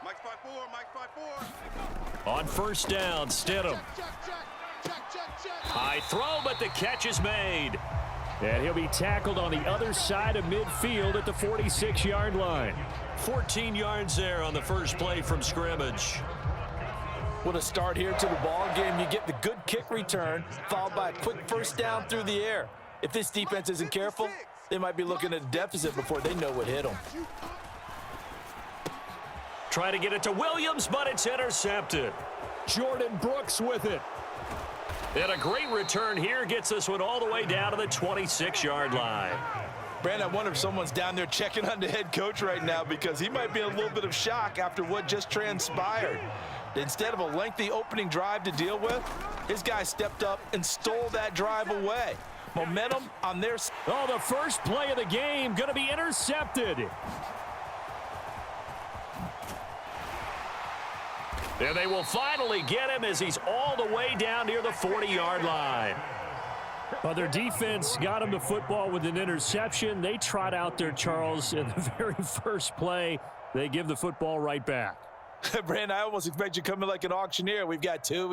Mike's 5-4, Mike's 5-4. On first down, Stidham. High throw, but the catch is made. And he'll be tackled on the other side of midfield at the 46-yard line. 14 yards there on the first play from scrimmage. What a start here to the ball game. You get the good kick return, followed by a quick first down through the air. If this defense isn't careful, they might be looking at a deficit before they know what hit them. Try to get it to Williams, but it's intercepted. Jordan Brooks with it. And a great return here gets this one all the way down to the 26-yard line. Brandon, I wonder if someone's down there checking on the head coach right now because he might be in a little bit of shock after what just transpired. Instead of a lengthy opening drive to deal with, his guy stepped up and stole that drive away. Momentum on their side. Oh, the first play of the game going to be intercepted. And they will finally get him as he's all the way down near the 40-yard line. Well, their defense got him the football with an interception. They trot out there, Charles, in the very first play. They give the football right back. Brandon, I almost expect you to come in like an auctioneer. We've got two.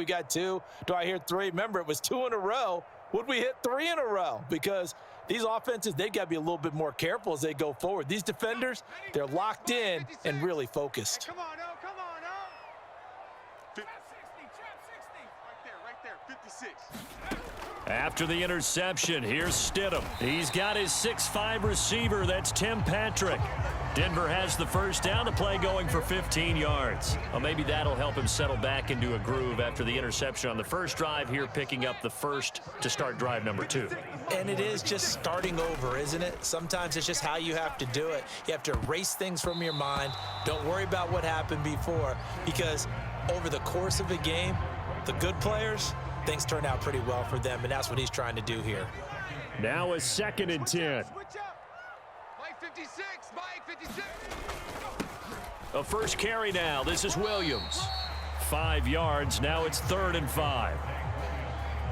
Do I hear three? Remember, it was 2 in a row. Would we hit 3 in a row? Because these offenses, they've got to be a little bit more careful as they go forward. These defenders, they're locked in and really focused. Come on, come on, 60, right there, 56. After the interception, here's Stidham. He's got his 6'5 receiver. That's Tim Patrick. Denver has the first down, the play going for 15 yards. Well, maybe that'll help him settle back into a groove after the interception on the first drive here, picking up the first to start drive number 2. And it is just starting over, isn't it? Sometimes it's just how you have to do it. You have to erase things from your mind. Don't worry about what happened before, because over the course of a game, the good players, things turn out pretty well for them, and that's what he's trying to do here. Now a 2nd and 10. Mike 56, Mike 56. A first carry now. This is Williams. 5 yards. Now it's 3rd and 5.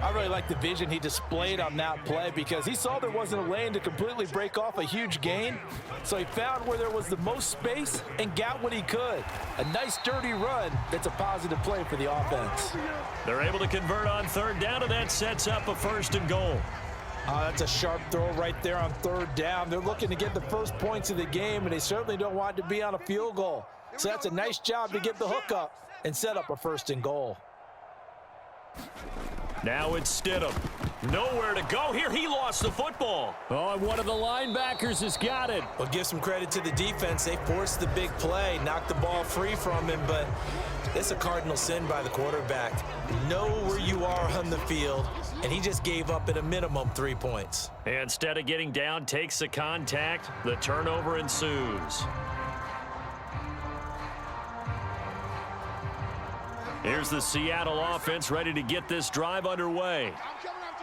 I really like the vision he displayed on that play because he saw there wasn't a lane to completely break off a huge gain. So he found where there was the most space and got what he could. A nice, dirty run that's a positive play for the offense. They're able to convert on 3rd down, and that sets up a 1st and goal. That's a sharp throw right there on 3rd down. They're looking to get the first points of the game, and they certainly don't want it to be on a field goal. So that's a nice job to get the hook up and set up a 1st and goal. Now it's Stidham. Nowhere to go here. He lost the football. Oh, and one of the linebackers has got it. Well, give some credit to the defense. They forced the big play, knocked the ball free from him, but it's a cardinal sin by the quarterback. Know where you are on the field, and he just gave up at a minimum 3 points. And instead of getting down, takes the contact. The turnover ensues. Here's the Seattle offense ready to get this drive underway.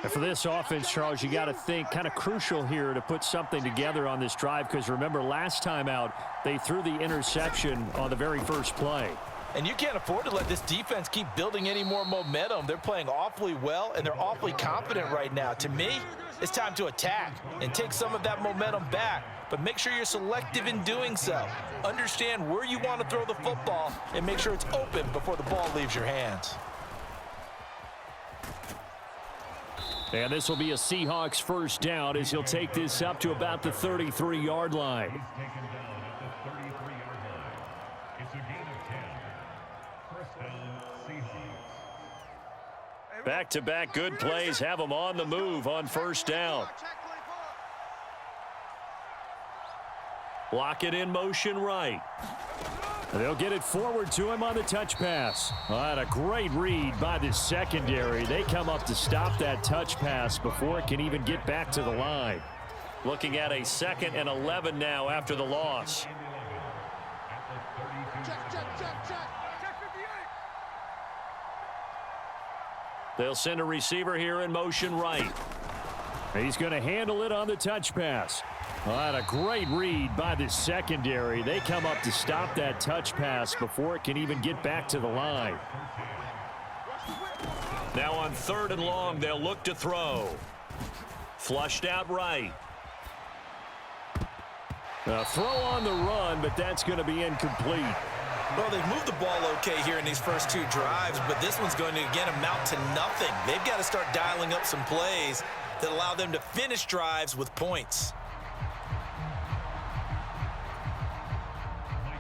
And for this offense, Charles, you got to think kind of crucial here to put something together on this drive, because remember last time out they threw the interception on the very first play. And you can't afford to let this defense keep building any more momentum. They're playing awfully well, and they're awfully confident right now. To me, it's time to attack and take some of that momentum back, but make sure you're selective in doing so. Understand where you want to throw the football and make sure it's open before the ball leaves your hands. And this will be a Seahawks first down as he'll take this up to about the 33-yard line. Back-to-back good plays have them on the move on first down. Block it in motion right. They'll get it forward to him on the touch pass. And a great read by the secondary. They come up to stop that touch pass before it can even get back to the line. Looking at a 2nd and 11 now after the loss. They'll send a receiver here in motion right. He's going to handle it on the touch pass. And a great read by the secondary. They come up to stop that touch pass before it can even get back to the line. Now on 3rd and long, they'll look to throw. Flushed out right. A throw on the run, but that's going to be incomplete. Well, they've moved the ball okay here in these first two drives, but this one's going to, again, amount to nothing. They've got to start dialing up some plays that allow them to finish drives with points.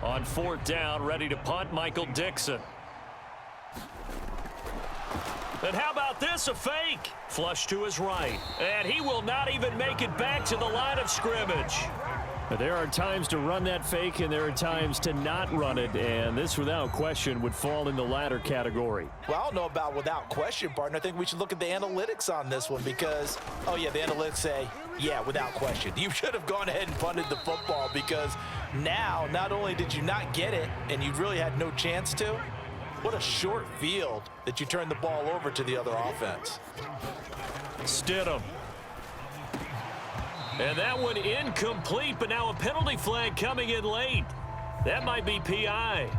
On fourth down, ready to punt, Michael Dixon. And how about this, a fake? Flush to his right. And he will not even make it back to the line of scrimmage. There are times to run that fake, and there are times to not run it, and this, without question, would fall in the latter category. Well, I don't know about without question, partner. I think we should look at the analytics on this one because, oh, yeah, the analytics say, yeah, without question. You should have gone ahead and punted the football because now, not only did you not get it, and you really had no chance to, what a short field that you turned the ball over to the other offense. Stidham. And that one incomplete, but now a penalty flag coming in late. That might be PI.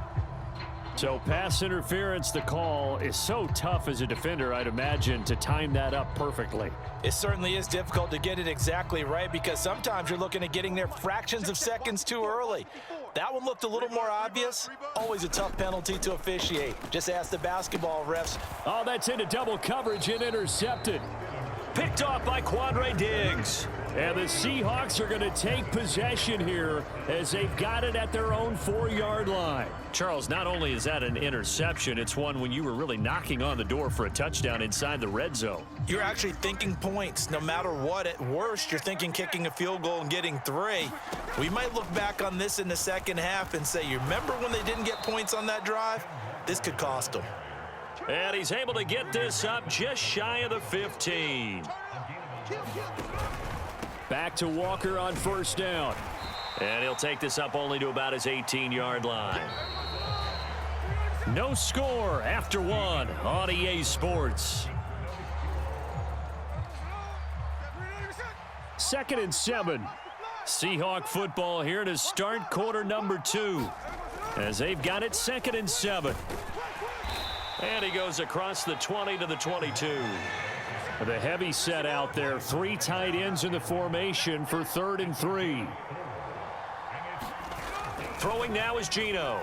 So pass interference, the call is so tough as a defender, I'd imagine, to time that up perfectly. It certainly is difficult to get it exactly right because sometimes you're looking at getting there fractions of seconds too early. That one looked a little more obvious. Always a tough penalty to officiate. Just ask the basketball refs. Oh, that's into double coverage and intercepted. Picked off by Quandre Diggs. And the Seahawks are going to take possession here as they've got it at their own 4-yard line. Charles, not only is that an interception, it's one when you were really knocking on the door for a touchdown inside the red zone. You're actually thinking points. No matter what, at worst, you're thinking kicking a field goal and getting 3. We might look back on this in the second half and say, you remember when they didn't get points on that drive? This could cost them. And he's able to get this up just shy of the 15. Back to Walker on first down. And he'll take this up only to about his 18-yard line. No score after 1 on EA Sports. 2nd and 7. Seahawk football here to start quarter number 2. As they've got it 2nd and 7. And he goes across the 20 to the 22. The heavy set out there. 3 tight ends in the formation for 3rd and 3. Throwing now is Geno.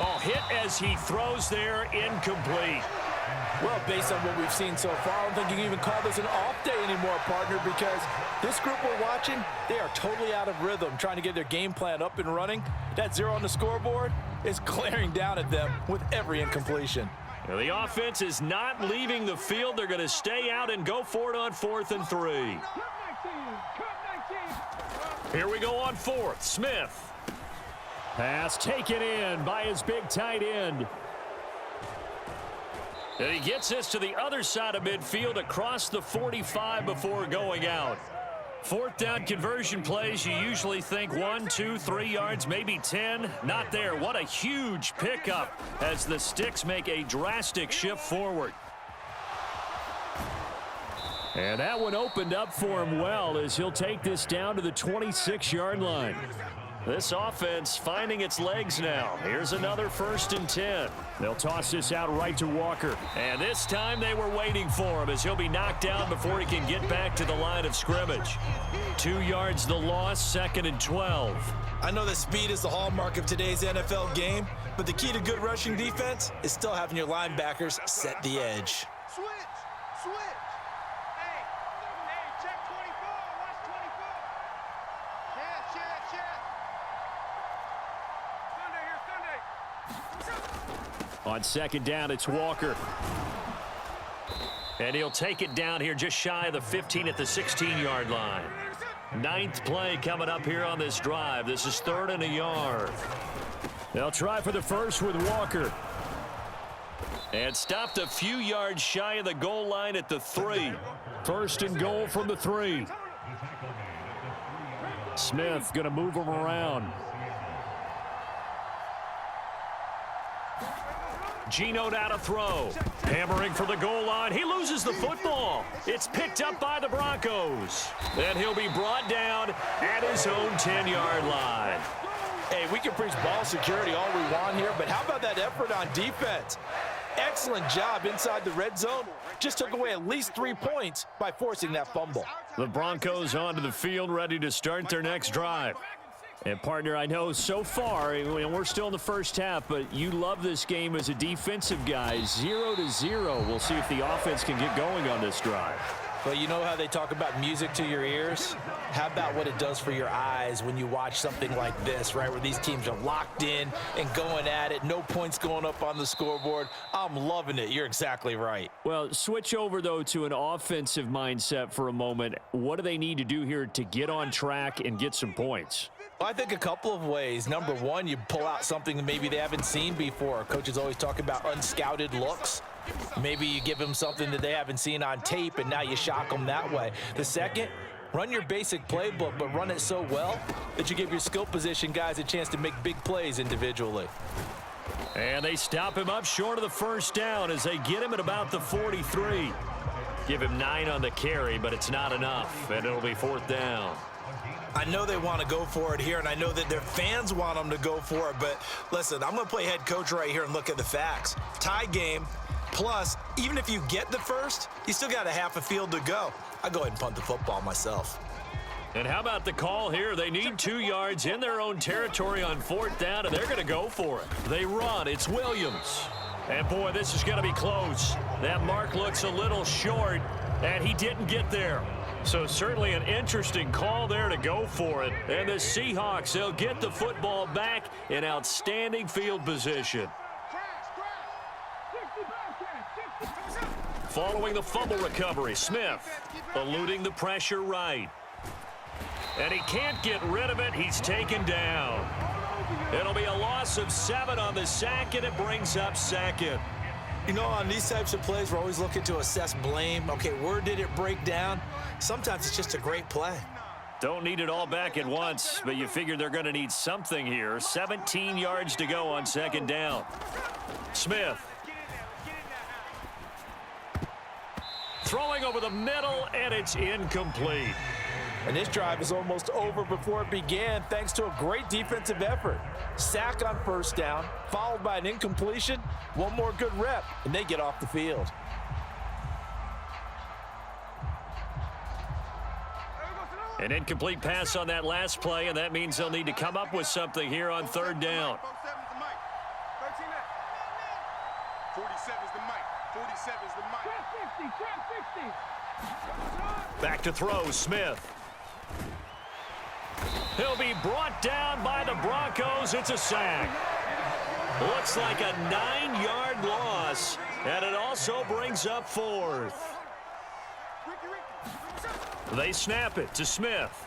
Oh, hit as he throws there, incomplete. Well, based on what we've seen so far, I don't think you can even call this an off day anymore, partner, because this group we're watching, they are totally out of rhythm, trying to get their game plan up and running. That 0 on the scoreboard is glaring down at them with every incompletion. Now, the offense is not leaving the field. They're going to stay out and go for it on 4th and 3. Here we go on 4th. Smith. Pass taken in by his big tight end. And he gets this to the other side of midfield across the 45 before going out. 4th down conversion plays, you usually think 1, 2, 3 yards, maybe 10. Not there. What a huge pickup as the Sticks make a drastic shift forward. And that one opened up for him well as he'll take this down to the 26-yard line. This offense finding its legs now. Here's another 1st and 10. They'll toss this out right to Walker. And this time they were waiting for him as he'll be knocked down before he can get back to the line of scrimmage. 2 yards the loss, 2nd and 12. I know that speed is the hallmark of today's NFL game, but the key to good rushing defense is still having your linebackers set the edge. Switch! Hey, check 24. Watch 24. Check. Sunday. On 2nd down, it's Walker. And he'll take it down here just shy of the 15 at the 16-yard line. 9th play coming up here on this drive. This is 3rd and a yard. They'll try for the first with Walker. And stopped a few yards shy of the goal line at the 3. 1st and goal from the 3. Smith going to move him around. Geno now to throw. Hammering for the goal line. He loses the football. It's picked up by the Broncos. And he'll be brought down at his own 10-yard line. Hey, we can preach ball security all we want here, but how about that effort on defense? Excellent job inside the red zone. Just took away at least 3 points by forcing that fumble. The Broncos onto the field, ready to start their next drive. And, partner, I know so far, we're still in the first half, but you love this game as a defensive guy. 0-0. We'll see if the offense can get going on this drive. Well, you know how they talk about music to your ears? How about what it does for your eyes when you watch something like this, right, where these teams are locked in and going at it, no points going up on the scoreboard. I'm loving it. You're exactly right. Well, switch over, though, to an offensive mindset for a moment. What do they need to do here to get on track and get some points? Well, I think a couple of ways. Number one, you pull out something that maybe they haven't seen before. Coaches always talk about unscouted looks. Maybe you give them something that they haven't seen on tape, and now you shock them that way. The second, run your basic playbook, but run it so well that you give your skill position guys a chance to make big plays individually. And they stop him up short of the first down as they get him at about the 43. Give him 9 on the carry, but it's not enough, and it'll be 4th down. I know they want to go for it here, and I know that their fans want them to go for it, but listen, I'm going to play head coach right here and look at the facts. Tie game. Plus, even if you get the first, you still got a half a field to go. I'll go ahead and punt the football myself. And how about the call here? They need 2 yards in their own territory on 4th down, and they're going to go for it. They run. It's Williams. And, boy, this is going to be close. That mark looks a little short, and he didn't get there. So certainly an interesting call there to go for it. And the Seahawks, they'll get the football back in outstanding field position. Following the fumble recovery, Smith eluding the pressure right. And he can't get rid of it. He's taken down. It'll be a loss of 7 on the sack, and it brings up 2nd. You know, on these types of plays, we're always looking to assess blame. Okay, where did it break down? Sometimes it's just a great play. Don't need it all back at once, but you figure they're going to need something here. 17 yards to go on 2nd down. Smith. Throwing over the middle, and it's incomplete. And this drive is almost over before it began thanks to a great defensive effort. Sack on 1st down, followed by an incompletion. One more good rep, and they get off the field. An incomplete pass on that last play, and that means they'll need to come up with something here on 3rd down. 47's the mic. 47's the mic. Back to throw, Smith. He'll be brought down by the Broncos. It's a sack. Looks like a 9-yard loss, and it also brings up 4th. They snap it to Smith.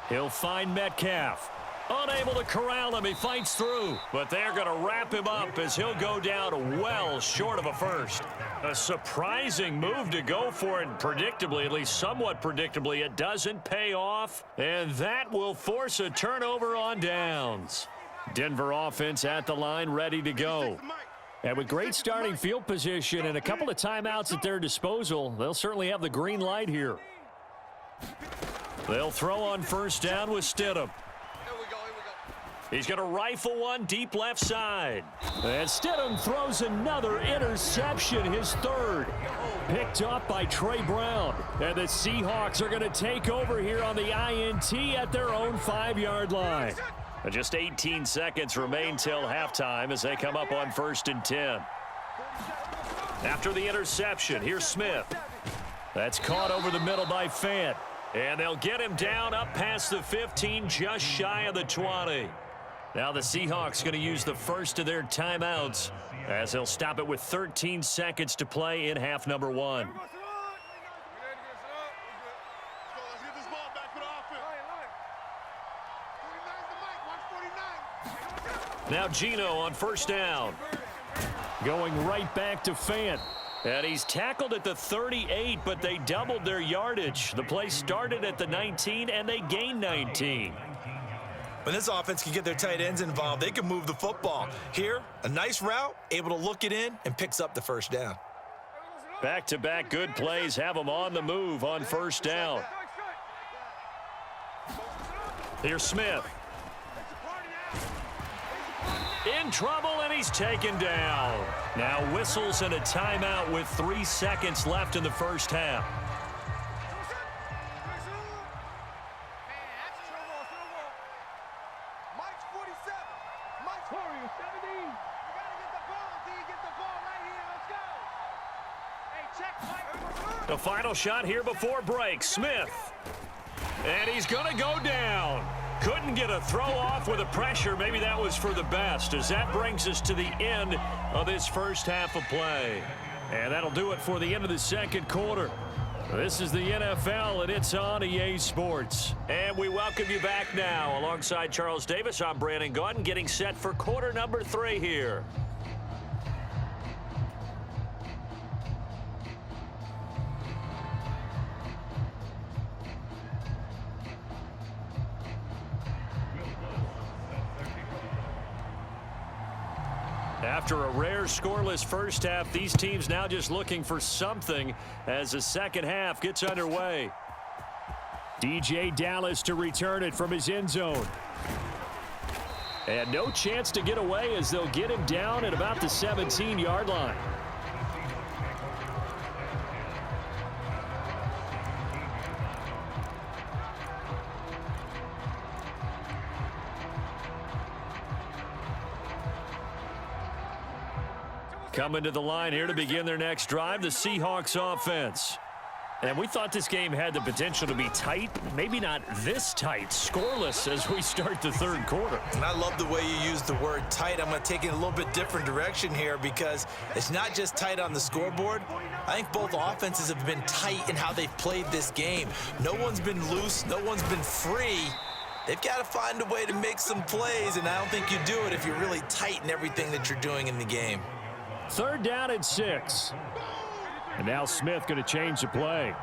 He'll find Metcalf. Unable to corral him, he fights through. But they're going to wrap him up as he'll go down well short of a first. A surprising move to go for it, and predictably, at least somewhat predictably, it doesn't pay off. And that will force a turnover on downs. Denver offense at the line, ready to go. And with great starting field position and a couple of timeouts at their disposal, they'll certainly have the green light here. They'll throw on 1st down with Stidham. He's going to rifle one deep left side. And Stidham throws another interception, his 3rd. Picked up by Trey Brown. And the Seahawks are going to take over here on the INT at their own 5-yard line. Just 18 seconds remain till halftime as they come up on 1st and 10. After the interception, here's Smith. That's caught over the middle by Fant. And they'll get him down up past the 15, just shy of the 20. Now the Seahawks going to use the first of their timeouts as they'll stop it with 13 seconds to play in half number 1. Now Geno on 1st down. Going right back to Fant. And he's tackled at the 38, but they doubled their yardage. The play started at the 19, and they gained 19. When this offense can get their tight ends involved, they can move the football. Here, a nice route, able to look it in, and picks up the 1st down. Back-to-back good plays have them on the move on 1st down. Here's Smith. In trouble, and he's taken down. Now whistles and a timeout with 3 seconds left in the 1st half. Victorious 17. You gotta get the ball, D. Get the ball right here. Let's go. Hey, check, Mike. The final shot here before break. Smith. And he's going to go down. Couldn't get a throw off with the pressure. Maybe that was for the best, as that brings us to the end of this first half of play. And that'll do it for the end of the second quarter. This is the NFL, and it's on EA Sports. And we welcome you back now. Alongside Charles Davis, I'm Brandon Gaudin, getting set for quarter number 3 here. After a rare scoreless first half, these teams now just looking for something as the second half gets underway. DJ Dallas to return it from his end zone. And no chance to get away as they'll get him down at about the 17-yard line. Coming to the line here to begin their next drive, the Seahawks offense. And we thought this game had the potential to be tight, maybe not this tight, scoreless as we start the third quarter. And I love the way you use the word tight. I'm going to take it in a little bit different direction here because it's not just tight on the scoreboard. I think both offenses have been tight in how they've played this game. No one's been loose. No one's been free. They've got to find a way to make some plays, and I don't think you do it if you're really tight in everything that you're doing in the game. Third down and 6. And now Smith going to change the play.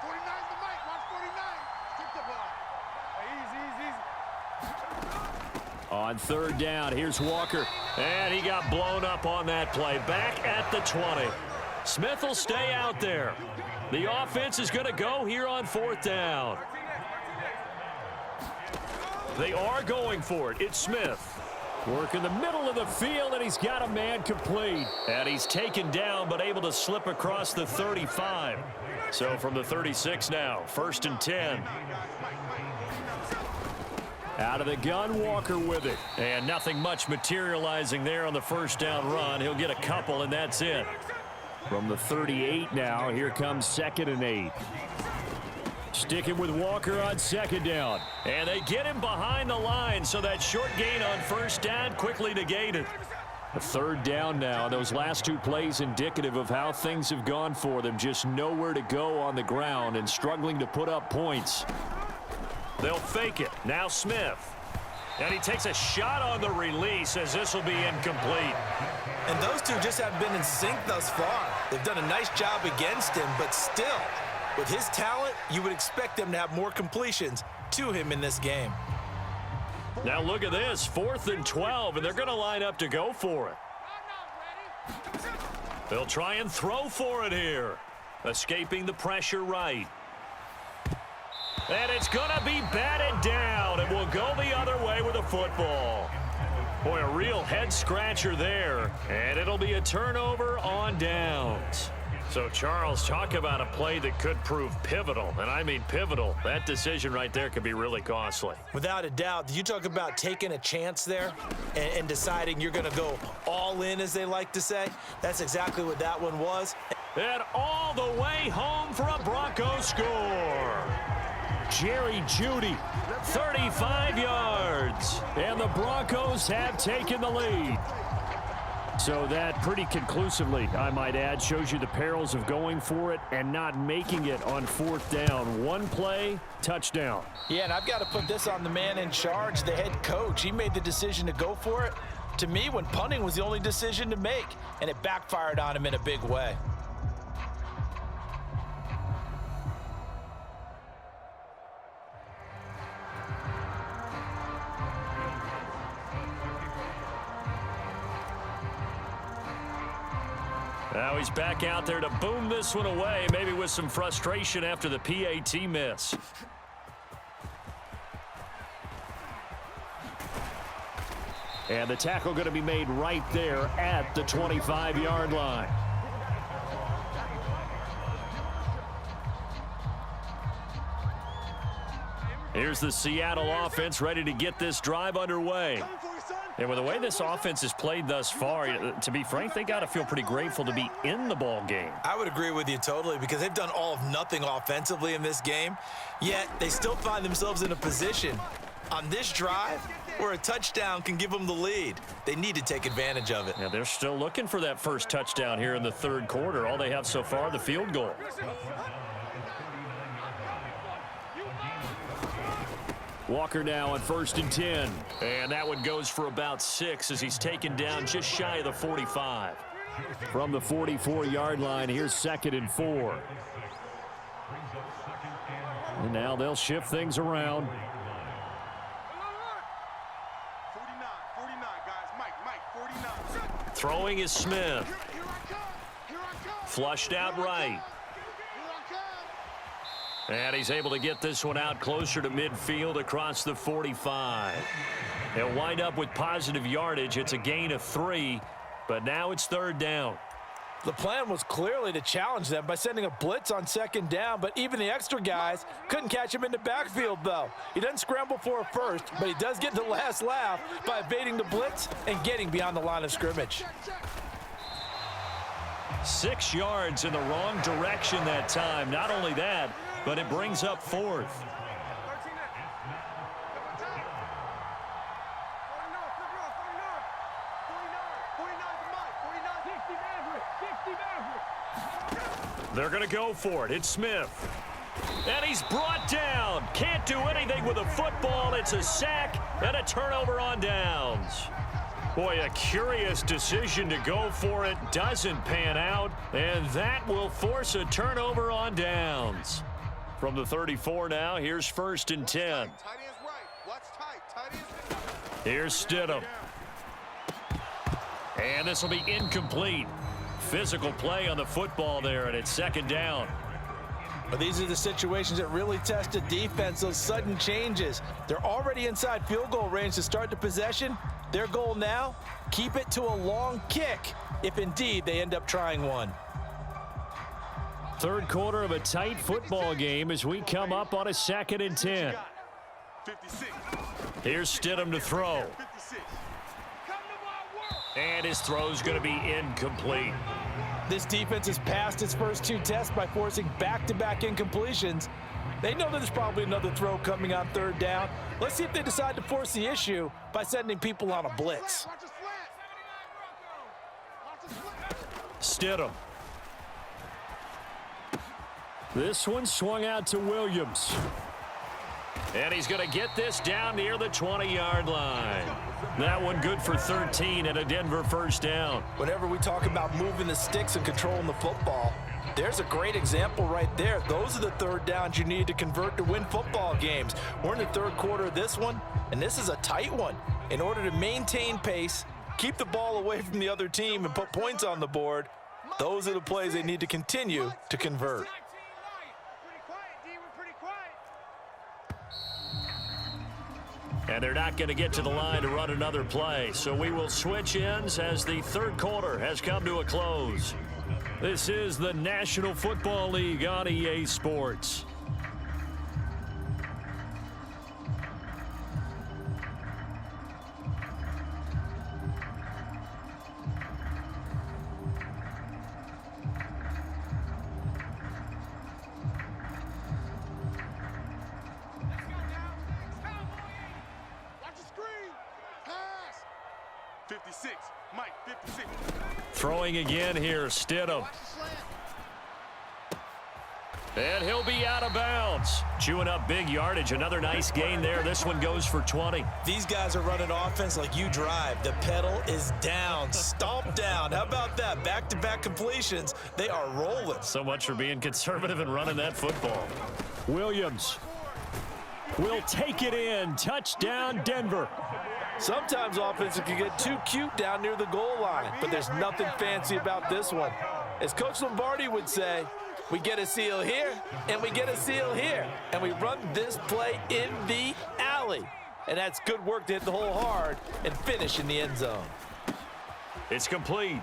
49's the mic. Watch 49. Kick the ball. Easy. On third down, here's Walker. And he got blown up on that play. Back at the 20. Smith will stay out there. The offense is going to go here on fourth down. They are going for it. It's Smith. Work in the middle of the field, and he's got a man complete. And he's taken down, but able to slip across the 35. So from the 36 now, 1st and 10. Out of the gun, Walker with it. And nothing much materializing there on the first down run. He'll get a couple, and that's it. From the 38 now, here comes 2nd and 8. Sticking with Walker on second down. And they get him behind the line, so that short gain on first down quickly negated. A third down now. Those last 2 plays indicative of how things have gone for them. Just nowhere to go on the ground and struggling to put up points. They'll fake it. Now Smith. And he takes a shot on the release as this will be incomplete. And those two just have been in sync thus far. They've done a nice job against him, but still, with his talent, you would expect them to have more completions to him in this game. Now look at this, 4th and 12, and they're going to line up to go for it. They'll try and throw for it here. Escaping the pressure right. And it's going to be batted down, and will go the other way with the football. Boy, a real head-scratcher there, and it'll be a turnover on downs. So, Charles, talk about a play that could prove pivotal, and I mean pivotal. That decision right there could be really costly. Without a doubt. You talk about taking a chance there and deciding you're going to go all in, as they like to say. That's exactly what that one was. And all the way home for a Broncos score. Jerry Jeudy, 35 yards, and the Broncos have taken the lead. So that pretty conclusively, I might add, shows you the perils of going for it and not making it on 4th down. One play, touchdown. Yeah, and I've got to put this on the man in charge, the head coach. He made the decision to go for it. To me, when punting was the only decision to make, and it backfired on him in a big way. Now he's back out there to boom this one away, maybe with some frustration after the PAT miss. And the tackle going to be made right there at the 25-yard line. Here's the Seattle offense ready to get this drive underway. And with the way this offense has played thus far, to be frank, they got to feel pretty grateful to be in the ball game. I would agree with you totally because they've done all of nothing offensively in this game, yet they still find themselves in a position on this drive where a touchdown can give them the lead. They need to take advantage of it. Yeah, they're still looking for that first touchdown here in the third quarter. All they have so far, the field goal. Walker now on 1st and 10. And that one goes for about 6 as he's taken down just shy of the 45. From the 44-yard line, here's 2nd and 4. And now they'll shift things around. 49, guys. Mike, 49. Throwing is Smith. Flushed out right. And he's able to get this one out closer to midfield across the 45. They'll wind up with positive yardage. It's a gain of 3, but now it's 3rd down. The plan was clearly to challenge them by sending a blitz on 2nd down, but even the extra guys couldn't catch him in the backfield, though. He doesn't scramble for a first, but he does get the last laugh by evading the blitz and getting beyond the line of scrimmage. 6 yards in the wrong direction that time. Not only that, but it brings up 4th. They're going to go for it. It's Smith. And he's brought down. Can't do anything with a football. It's a sack and a turnover on downs. Boy, a curious decision to go for it. Doesn't pan out. And that will force a turnover on downs. From the 34 now, here's 1st and 10. Here's Stidham. And this will be incomplete. Physical play on the football there, and it's 2nd down. But these are the situations that really test a defense, those sudden changes. They're already inside field goal range to start the possession. Their goal now, keep it to a long kick, if indeed they end up trying one. Third quarter of a tight football game as we come up on a 2nd and 10. Here's Stidham to throw. And his throw's going to be incomplete. This defense has passed its first 2 tests by forcing back-to-back incompletions. They know there's probably another throw coming on 3rd down. Let's see if they decide to force the issue by sending people on a blitz. Stidham. This one swung out to Williams. And he's going to get this down near the 20-yard line. That one good for 13 and a Denver 1st down. Whenever we talk about moving the sticks and controlling the football, there's a great example right there. Those are the 3rd downs you need to convert to win football games. We're in the 3rd quarter of this one, and this is a tight one. In order to maintain pace, keep the ball away from the other team, and put points on the board, those are the plays they need to continue to convert. And they're not going to get to the line to run another play. So we will switch ends as the 3rd quarter has come to a close. This is the National Football League on EA Sports. Throwing again here, Stidham. And he'll be out of bounds. Chewing up big yardage. Another nice gain there. This one goes for 20. These guys are running offense like you drive. The pedal is down, stomp down. How about that? Back-to-back completions. They are rolling. So much for being conservative and running that football. Williams will take it in. Touchdown, Denver. Sometimes offenses can get too cute down near the goal line, but there's nothing fancy about this one. As Coach Lombardi would say, we get a seal here, and we get a seal here, and we run this play in the alley. And that's good work to hit the hole hard and finish in the end zone. It's complete.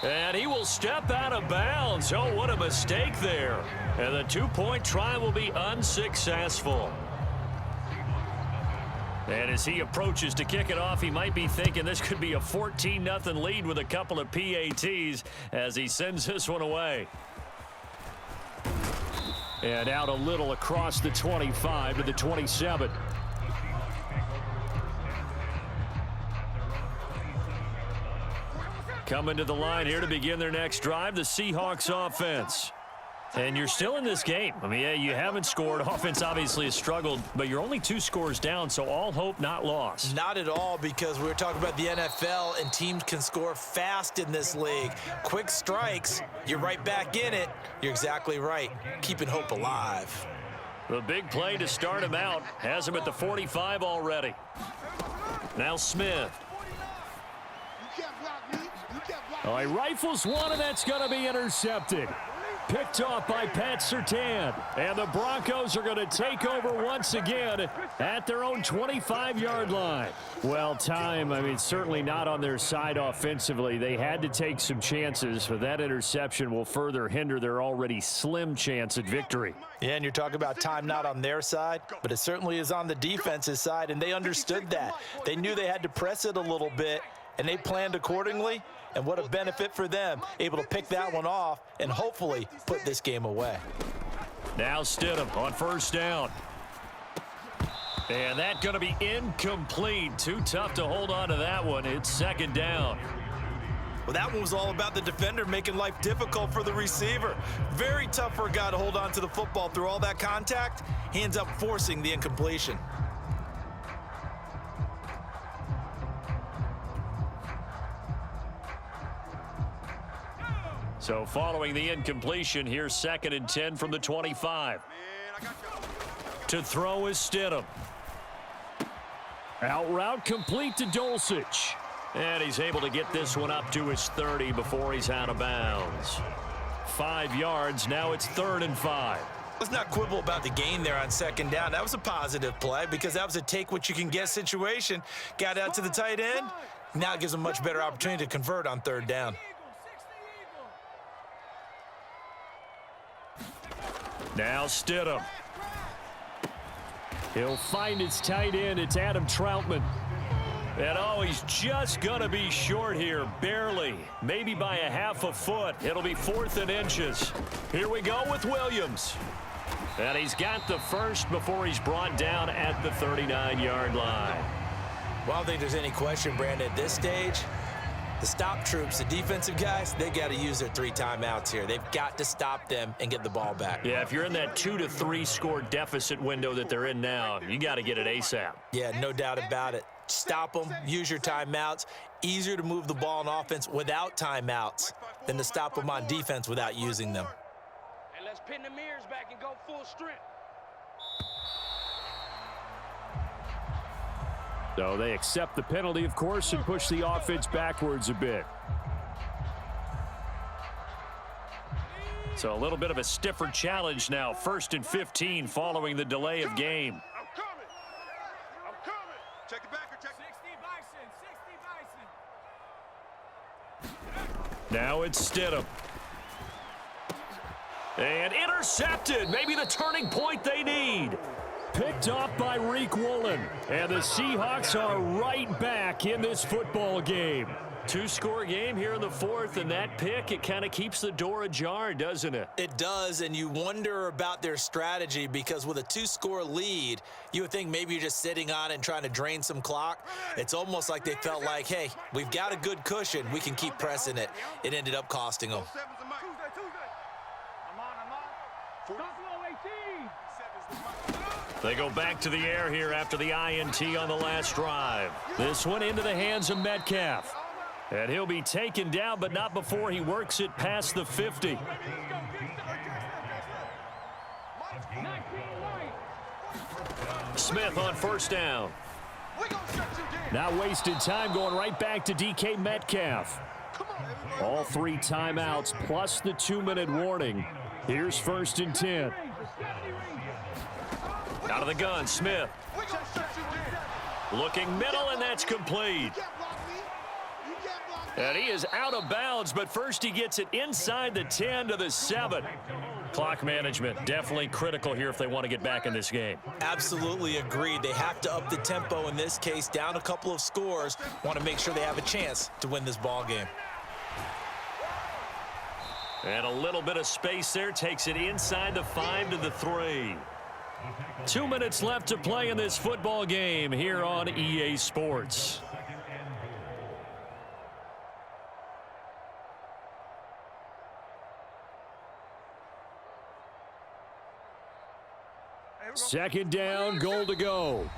And he will step out of bounds. Oh, what a mistake there. And the 2-point try will be unsuccessful. And as he approaches to kick it off, he might be thinking this could be a 14-0 lead with a couple of PATs as he sends this one away. And out a little across the 25 to the 27. Coming to the line here to begin their next drive, the Seahawks offense. And you're still in this game. I mean, yeah, you haven't scored. Offense obviously has struggled, but you're only 2 scores down, so all hope not lost. Not at all, because we were talking about the NFL, and teams can score fast in this league. Quick strikes, you're right back in it. You're exactly right. Keeping hope alive. The big play to start him out. Has him at the 45 already. Now Smith. Oh, he rifles one, and that's going to be intercepted. Picked off by Pat Surtain. And the Broncos are going to take over once again at their own 25-yard line. Well, time, I mean, certainly not on their side offensively. They had to take some chances, but that interception will further hinder their already slim chance at victory. Yeah, and you're talking about time not on their side, but it certainly is on the defense's side, and they understood that. They knew they had to press it a little bit, and they planned accordingly. And what a benefit for them, able to pick that one off and hopefully put this game away. Now Stidham on first down. And that's going to be incomplete. Too tough to hold on to that one. It's second down. Well, that one was all about the defender making life difficult for the receiver. Very tough for a guy to hold on to the football through all that contact. He ends up forcing the incompletion. So following the incompletion, here's 2nd and 10 from the 25. To throw is Stidham. Out route complete to Dulcich. And he's able to get this one up to his 30 before he's out of bounds. 5 yards, now it's 3rd and 5. Let's not quibble about the gain there on second down. That was a positive play because that was a take-what-you-can-get situation. Got out to the tight end. Now it gives him a much better opportunity to convert on 3rd down. Now Stidham. He'll find his tight end. It's Adam Troutman. And oh, he's just going to be short here, barely. Maybe by a half a foot. It'll be 4th and inches. Here we go with Williams. And he's got the first before he's brought down at the 39-yard line. Well, I don't think there's any question, Brandon, at this stage. The stop troops, the defensive guys, they got to use their 3 timeouts here. They've got to stop them and get the ball back. Yeah, if you're in that 2 to 3 score deficit window that they're in now, you got to get it ASAP. Yeah, no doubt about it. Stop them, use your timeouts. Easier to move the ball on offense without timeouts than to stop them on defense without using them. And let's pin the mirrors back and go full strength. So they accept the penalty, of course, and push the offense backwards a bit. So a little bit of a stiffer challenge now. 1st and 15 following the delay of game. I'm coming. I'm coming. Check it back or check 60 Bison. Now it's Stidham. And intercepted. Maybe the turning point they need. Picked off by Reek Woolen. And the Seahawks are right back in this football game. 2-score game here in the 4th, and that pick, it kind of keeps the door ajar, doesn't it? It does, and you wonder about their strategy because with a 2-score lead, you would think maybe you're just sitting on it and trying to drain some clock. It's almost like they felt like, hey, we've got a good cushion. We can keep pressing it. It ended up costing them. They go back to the air here after the INT on the last drive. This one into the hands of Metcalf. And he'll be taken down, but not before he works it past the 50. Smith on first down. Now wasted time going right back to DK Metcalf. All 3 timeouts plus the 2-minute warning. Here's 1st and 10. Out of the gun, Smith. Looking middle, and that's complete. And he is out of bounds, but first he gets it inside the 10 to the 7. Clock management, definitely critical here if they want to get back in this game. Absolutely agreed. They have to up the tempo in this case, down a couple of scores. Want to make sure they have a chance to win this ball game. And a little bit of space there takes it inside the 5 to the 3. 2 minutes left to play in this football game here on EA Sports. Second down, goal to go.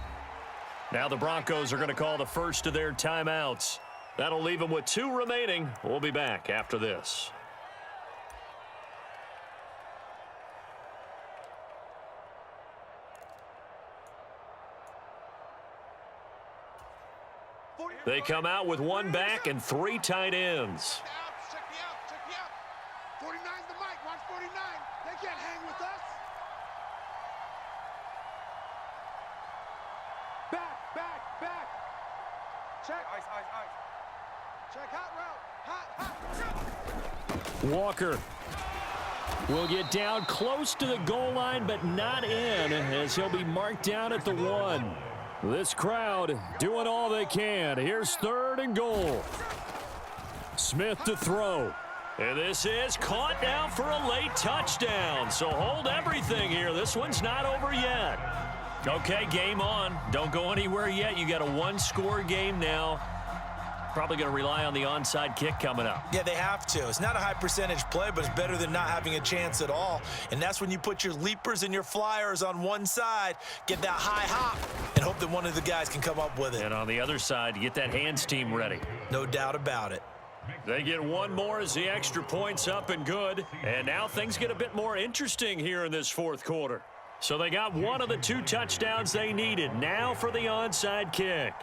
Now the Broncos are going to call the first of their timeouts. That'll leave them with 2 remaining. We'll be back after this. They come out with 1 back and 3 tight ends. Check me out. 49's the mic. Watch 49. They can't hang with us. Back. Check. Ice. Check hot route. Hot. Walker will get down close to the goal line, but not in, as he'll be marked down at the 1. This crowd doing all they can. Here's 3rd and goal. Smith to throw. And this is caught now for a late touchdown. So hold everything here. This one's not over yet. Okay, game on. Don't go anywhere yet. You got a 1-score game now. Probably going to rely on the onside kick coming up. Yeah, they have to. It's not a high percentage play, but it's better than not having a chance at all. And that's when you put your leapers and your flyers on one side, get that high hop, and hope that one of the guys can come up with it. And on the other side, you get that hands team ready. No doubt about it. They get 1 more as the extra point's up and good. And now things get a bit more interesting here in this 4th quarter. So they got 1 of the 2 touchdowns they needed. Now for the onside kick.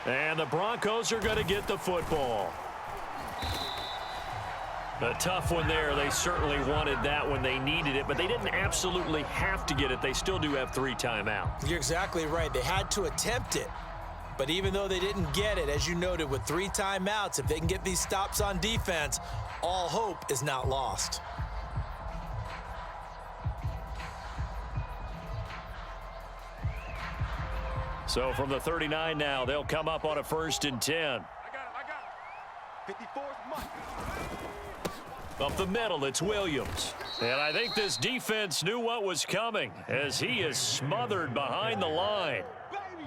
And the Broncos are going to get the football. A tough one there. They certainly wanted that when they needed it, but they didn't absolutely have to get it. They still do have 3 timeouts. You're exactly right. They had to attempt it. But even though they didn't get it, as you noted, with 3 timeouts, if they can get these stops on defense, all hope is not lost. So from the 39 now, they'll come up on a 1st and 10. I got it. 54's Mike. Up the middle, it's Williams. And I think this defense knew what was coming as he is smothered behind the line.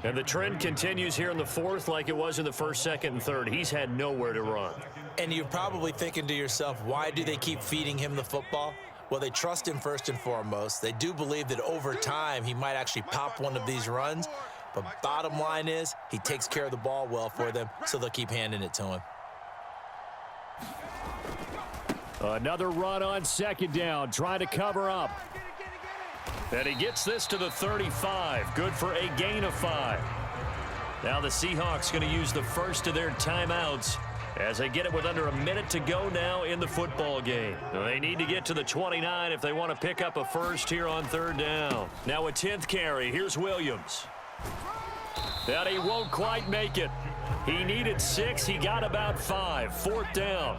And the trend continues here in the 4th like it was in the 1st, 2nd, and 3rd. He's had nowhere to run. And you're probably thinking to yourself, why do they keep feeding him the football? Well, they trust him first and foremost. They do believe that over time he might actually pop one of these runs. But bottom line is he takes care of the ball well for them, so they'll keep handing it to him. Another run on 2nd down, trying to cover up. And he gets this to the 35. Good for a gain of 5. Now the Seahawks going to use the first of their timeouts as they get it with under a minute to go now in the football game. They need to get to the 29 if they want to pick up a first here on 3rd down. Now a 10th carry. Here's Williams. That he won't quite make it. He needed 6. He got about 5. 4th down.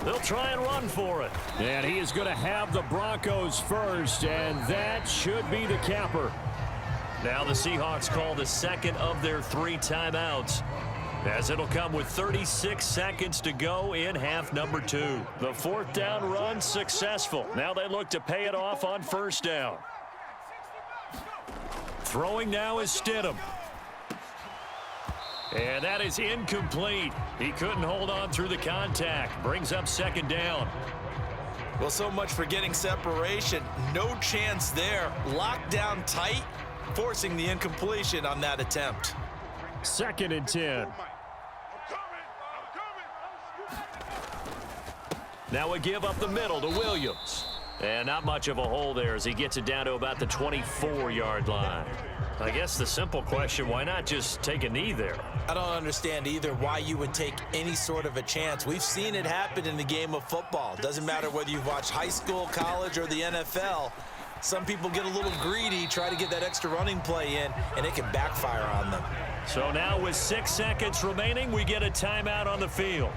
They'll try and run for it. And he is going to have the Broncos first, and that should be the capper. Now the Seahawks call the 2nd of their 3 timeouts, as it'll come with 36 seconds to go in half number 2. The 4th down run successful. Now they look to pay it off on 1st down. Throwing now is Stidham. And that is incomplete. He couldn't hold on through the contact. Brings up 2nd down. Well, so much for getting separation. No chance there. Locked down tight, forcing the incompletion on that attempt. 2nd and 10. Now a give up the middle to Williams. And not much of a hole there as he gets it down to about the 24-yard line. I guess the simple question, why not just take a knee there? I don't understand either why you would take any sort of a chance. We've seen it happen in the game of football. Doesn't matter whether you've watched high school, college, or the NFL. Some people get a little greedy, try to get that extra running play in, and it can backfire on them. So now with 6 seconds remaining, we get a timeout on the field.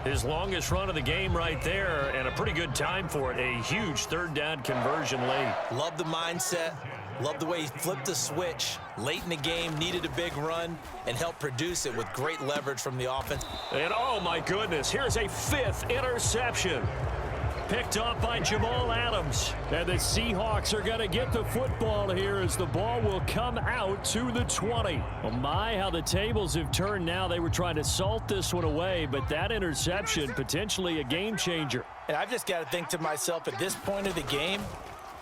His longest run of the game right there, and a pretty good time for it. A huge third down conversion late. Love the mindset. Love the way he flipped the switch. Late in the game, needed a big run, and helped produce it with great leverage from the offense. And oh my goodness, here's a 5th interception. Picked off by Jamal Adams. And the Seahawks are going to get the football here as the ball will come out to the 20. Oh my, how the tables have turned now. They were trying to salt this one away, but that interception potentially a game changer. And I've just got to think to myself at this point of the game,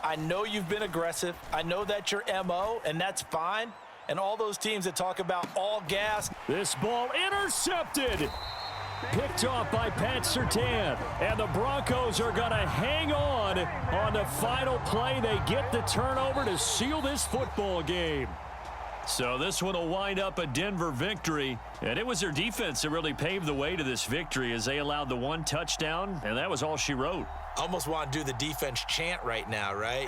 I know you've been aggressive. I know that's your MO, and that's fine. And all those teams that talk about all gas. This ball intercepted. Picked off by Pat Surtain. And the Broncos are going to hang on the final play. They get the turnover to seal this football game. So this one will wind up a Denver victory. And it was their defense that really paved the way to this victory as they allowed the 1 touchdown, and that was all she wrote. Almost want to do the defense chant right now, right?